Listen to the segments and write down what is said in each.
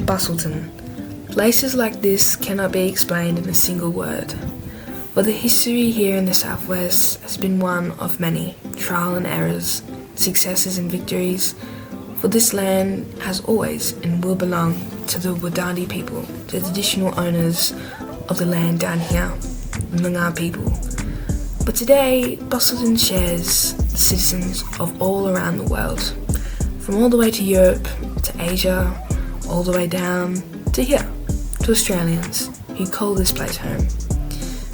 Busselton. Places like this cannot be explained in a single word. For the history here in the southwest has been one of many trial and errors, successes and victories. For this land has always and will belong to the Wadandi people, the traditional owners of the land down here, the Noongar people. But today, Busselton shares the citizens of all around the world, from all the way to Europe, to Asia, all the way down to here, to Australians who call this place home.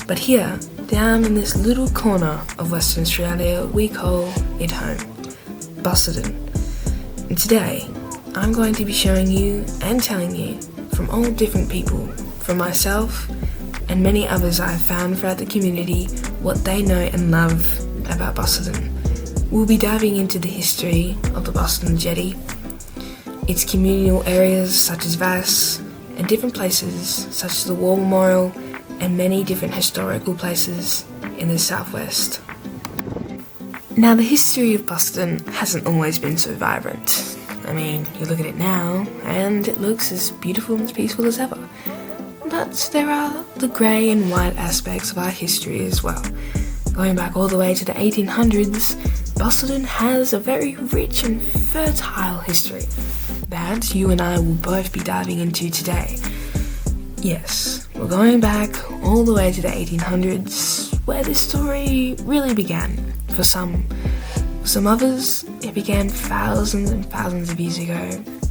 But here, down in this little corner of Western Australia, we call it home, Busselton. And today, I'm going to be showing you and telling you from all different people, from myself and many others I have found throughout the community, what they know and love about Busselton. We'll be diving into the history of the Busselton Jetty, its communal areas such as Vass, and different places such as the War Memorial and many different historical places in the southwest. Now, the history of Busselton hasn't always been so vibrant. I mean, you look at it now and it looks as beautiful and as peaceful as ever. But there are the grey and white aspects of our history as well. Going back all the way to the 1800s, Busselton has a very rich and fertile history that you and I will both be diving into today. Yes, we're going back all the way to the 1800s, where this story really began. For some others, it began thousands and thousands of years ago,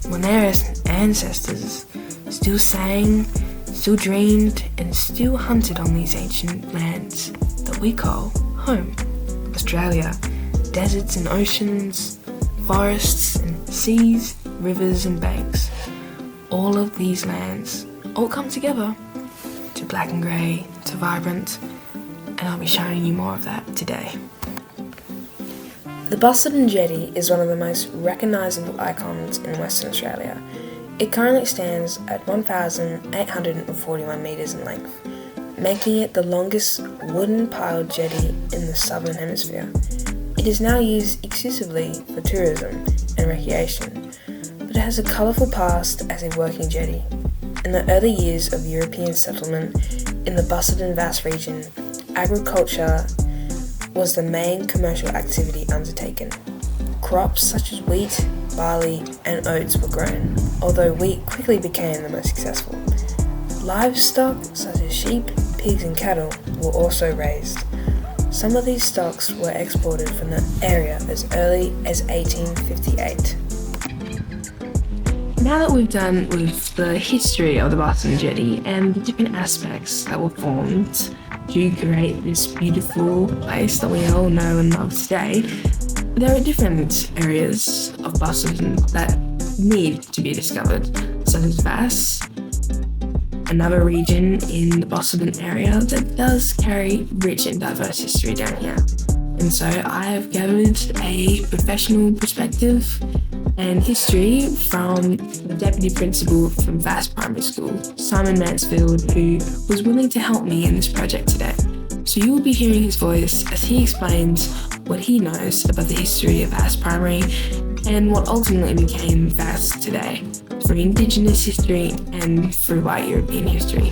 when their ancestors still sang, still dreamed, and still hunted on these ancient lands that we call home. Australia, deserts and oceans, forests and seas, rivers and banks. All of these lands all come together to black and grey, to vibrant, and I'll be showing you more of that today. The Busselton Jetty is one of the most recognisable icons in Western Australia. It currently stands at 1,841 metres in length, making it the longest wooden piled jetty in the southern hemisphere. It is now used exclusively for tourism and recreation, but it has a colourful past as a working jetty. In the early years of European settlement in the Busselton Vass region, agriculture was the main commercial activity undertaken. Crops such as wheat, barley and oats were grown, although wheat quickly became the most successful. Livestock such as sheep, pigs and cattle were also raised. Some of these stocks were exported from the area as early as 1858. Now that we've done with the history of the Busselton Jetty and the different aspects that were formed to create this beautiful place that we all know and love today, there are different areas of Busselton that need to be discovered, such as Vass, another region in the Busselton area that does carry rich and diverse history down here. And so I have gathered a professional perspective and history from the deputy principal from Vass Primary School, Simon Mansfield, who was willing to help me in this project today. So you will be hearing his voice as he explains what he knows about the history of Vass Primary and what ultimately became Vass today, through Indigenous history and through white European history.